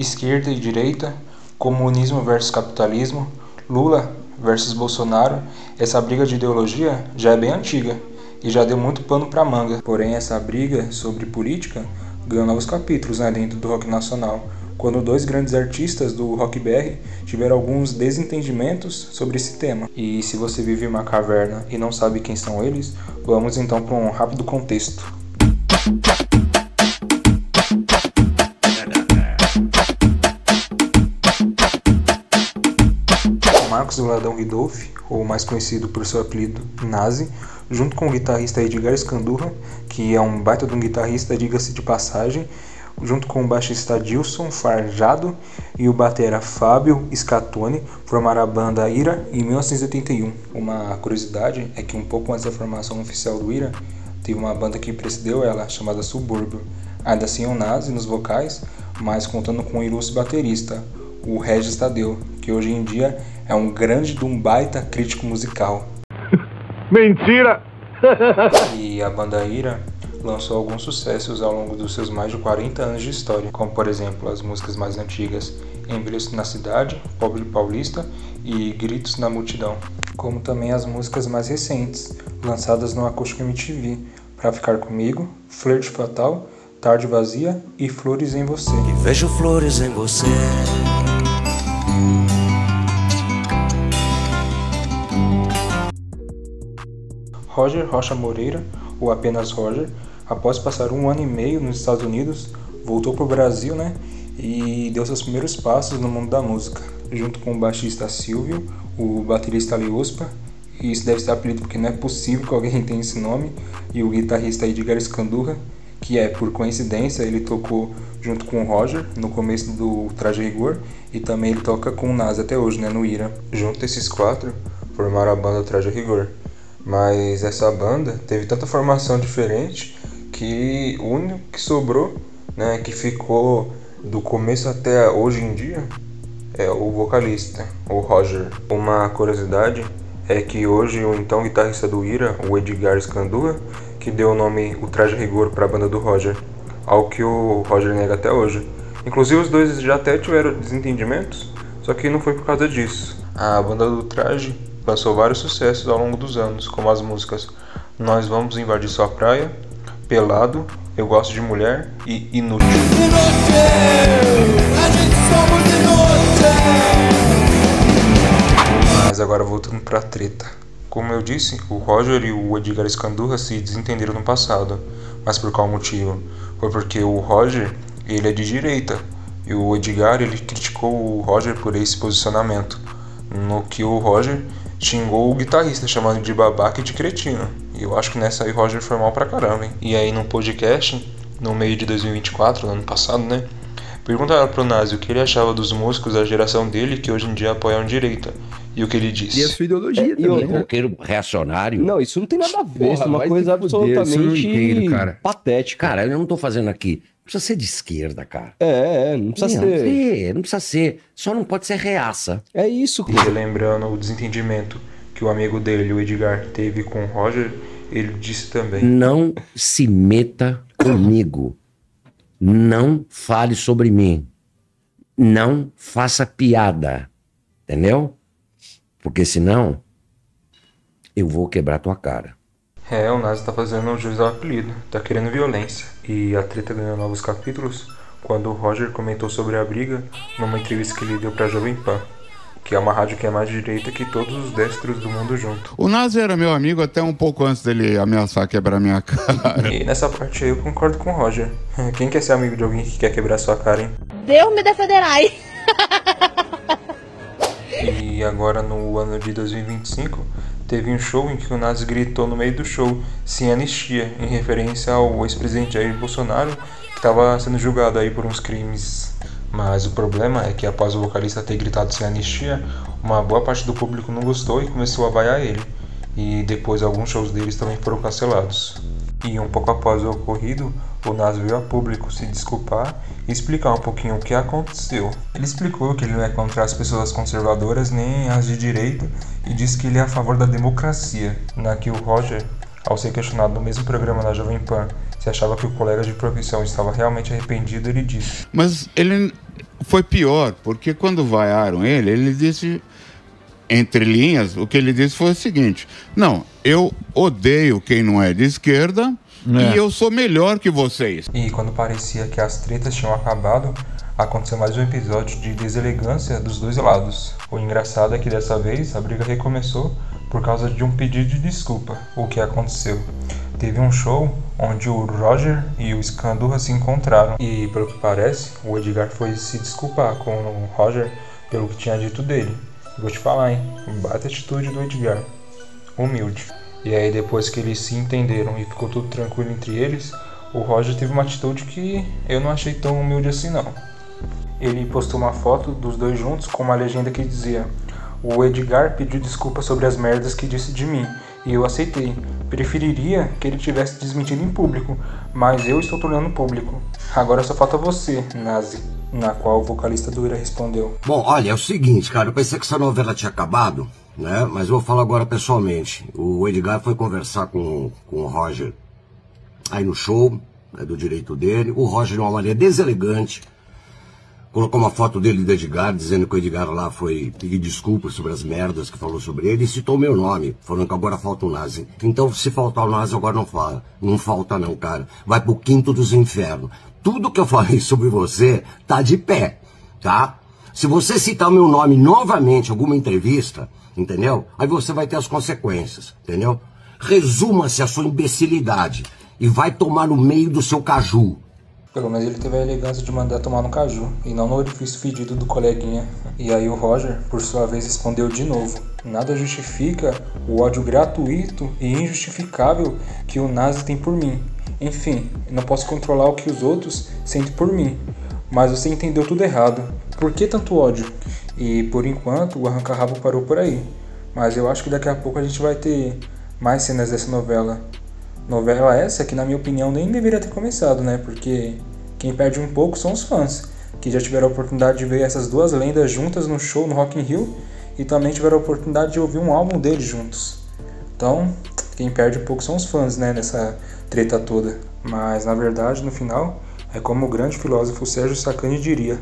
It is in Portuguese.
esquerda e direita, comunismo versus capitalismo, Lula versus Bolsonaro, essa briga de ideologia já é bem antiga e já deu muito pano pra manga. Porém, essa briga sobre política ganhou novos capítulos, né, dentro do rock nacional, quando dois grandes artistas do rock BR tiveram alguns desentendimentos sobre esse tema. E se você vive em uma caverna e não sabe quem são eles, vamos então para um rápido contexto. Marcos Valadão Ridolfi, ou mais conhecido por seu apelido Nazi, junto com o guitarrista Edgar Scandurra, que é um baita de um guitarrista, diga-se de passagem, junto com o baixista Dilson Farjado e o batera Fábio Scatoni, formaram a banda Ira em 1981. Uma curiosidade é que um pouco antes da formação oficial do Ira, teve uma banda que precedeu ela, chamada Subúrbio. Ainda assim é um Nazi nos vocais, mas contando com um ilustre baterista, o Regis Tadeu, que hoje em dia é um grande de um baita crítico musical. Mentira! E a banda Ira lançou alguns sucessos ao longo dos seus mais de 40 anos de história, como por exemplo as músicas mais antigas Envelheço na Cidade, Pobre Paulista e Gritos na Multidão, como também as músicas mais recentes, lançadas no Acústico MTV, Pra Ficar Comigo, Flerte Fatal, Tarde Vazia e Flores em Você. E vejo flores em você. Roger Rocha Moreira, ou apenas Roger, após passar 1 ano e meio nos Estados Unidos, voltou para o Brasil, né, e deu seus primeiros passos no mundo da música, junto com o baixista Silvio, o baterista Leospa, e isso deve ser apelido porque não é possível que alguém tenha esse nome, e o guitarrista Edgar Scandurra, que por coincidência, ele tocou junto com o Roger no começo do Traje Rigor, e também ele toca com o Nazi até hoje, né, no Ira. Junto esses 4, formaram a banda Traje Rigor. Mas essa banda teve tanta formação diferente que o único que sobrou, né, que ficou do começo até hoje em dia, é o vocalista, o Roger. Uma curiosidade é que hoje o então guitarrista do Ira, o Edgar Scandurra, que deu o nome O Traje Rigor para a banda do Roger, algo que o Roger nega até hoje. Inclusive os dois já até tiveram desentendimentos, só que não foi por causa disso. A banda do Traje lançou vários sucessos ao longo dos anos, como as músicas Nós Vamos Invadir Sua Praia, Pelado, Eu Gosto de Mulher e Inútil. Mas agora voltando pra treta. Como eu disse, o Roger e o Edgar Scandurra se desentenderam no passado. Mas por qual motivo? Foi porque o Roger, ele é de direita, e o Edgar, ele criticou o Roger por esse posicionamento, no que o Roger xingou o guitarrista, chamando de babaca e de cretino. E eu acho que nessa aí o Roger foi mal pra caramba, hein? E aí no podcast, no meio de 2024, no ano passado, né, perguntaram pro Nazi o que ele achava dos músicos da geração dele que hoje em dia apoiam direita. E o que ele disse? E a sua ideologia também, né? Roqueiro reacionário. Não, isso não tem nada a ver. Isso é uma vai coisa se fuder, isso eu não absolutamente entendo, cara. patética. Cara, eu não tô fazendo aqui. Não precisa ser de esquerda, cara. Não precisa ser. Não precisa ser. Só não pode ser reaça. É isso, E lembrando o desentendimento que o amigo dele, o Edgar, teve com o Roger, ele disse também: Não se meta comigo. Não fale sobre mim. Não faça piada. Entendeu? Porque senão eu vou quebrar tua cara. o Nazi tá fazendo jus ao apelido, tá querendo violência. E a treta ganhou novos capítulos quando o Roger comentou sobre a briga numa entrevista que ele deu pra Jovem Pan, que é uma rádio que é mais direita que todos os destros do mundo junto. O Nazi era meu amigo até um pouco antes dele ameaçar quebrar minha cara. E nessa parte aí eu concordo com o Roger. Quem quer ser amigo de alguém que quer quebrar sua cara, hein? Deus me defenderai. E agora no ano de 2025 teve um show em que o Nazi gritou no meio do show "Sem anistia", em referência ao ex-presidente Jair Bolsonaro, que estava sendo julgado aí por uns crimes. Mas o problema é que após o vocalista ter gritado "sem anistia", uma boa parte do público não gostou e começou a vaiar ele. E depois alguns shows deles também foram cancelados. E um pouco após o ocorrido, o Nazi veio a público se desculpar e explicar um pouquinho o que aconteceu. Ele explicou que ele não é contra as pessoas conservadoras nem as de direita e disse que ele é a favor da democracia. Na que o Roger, ao ser questionado no mesmo programa da Jovem Pan se achava que o colega de profissão estava realmente arrependido, ele disse: Mas ele foi pior, porque quando vaiaram ele disse, entre linhas, o que ele disse foi o seguinte: não, eu odeio quem não é de esquerda e eu sou melhor que vocês. E quando parecia que as tretas tinham acabado, aconteceu mais um episódio de deselegância dos dois lados. O engraçado é que dessa vez a briga recomeçou por causa de um pedido de desculpa. O que aconteceu? Teve um show onde o Roger e o Scandurra se encontraram e, pelo que parece, o Edgar foi se desculpar com o Roger pelo que tinha dito dele. Vou te falar, hein? Bate a atitude do Edgar. Humilde. E aí, depois que eles se entenderam e ficou tudo tranquilo entre eles, o Roger teve uma atitude que eu não achei tão humilde assim, não. Ele postou uma foto dos dois juntos com uma legenda que dizia: o Edgar pediu desculpa sobre as merdas que disse de mim, e eu aceitei. Preferiria que ele tivesse desmentido em público, mas eu estou tornando público. Agora só falta você, Nazi. Na qual o vocalista do Ira respondeu: bom, olha, é o seguinte, cara, eu pensei que essa novela tinha acabado, né? Mas eu vou falar agora pessoalmente. O Edgar foi conversar com o Roger aí no show, é do direito dele. O Roger, de uma maneira deselegante, colocou uma foto dele do Edgar, dizendo que o Edgar lá foi pedir desculpas sobre as merdas que falou sobre ele, e citou meu nome, falando que agora falta o Nazi. Então, se faltar o Nazi, agora não fala. Não falta não, cara. Vai pro quinto dos infernos. Tudo que eu falei sobre você tá de pé, tá? Se você citar o meu nome novamente em alguma entrevista, entendeu? Aí você vai ter as consequências, entendeu? Resuma-se a sua imbecilidade e vai tomar no meio do seu caju. Pelo menos ele teve a elegância de mandar tomar no caju, e não no orifício fedido do coleguinha. E aí o Roger, por sua vez, respondeu de novo: nada justifica o ódio gratuito e injustificável que o Nazi tem por mim. Enfim, não posso controlar o que os outros sentem por mim, mas você entendeu tudo errado. Por que tanto ódio? E por enquanto o arranca-rabo parou por aí, mas eu acho que daqui a pouco a gente vai ter mais cenas dessa novela. Novela essa que, na minha opinião, nem deveria ter começado, né? Porque quem perde um pouco são os fãs, que já tiveram a oportunidade de ver essas duas lendas juntas no show no Rock in Rio e também tiveram a oportunidade de ouvir um álbum deles juntos. Então, quem perde um pouco são os fãs, né? Nessa treta toda. Mas, na verdade, no final, é como o grande filósofo Sérgio Sacani diria: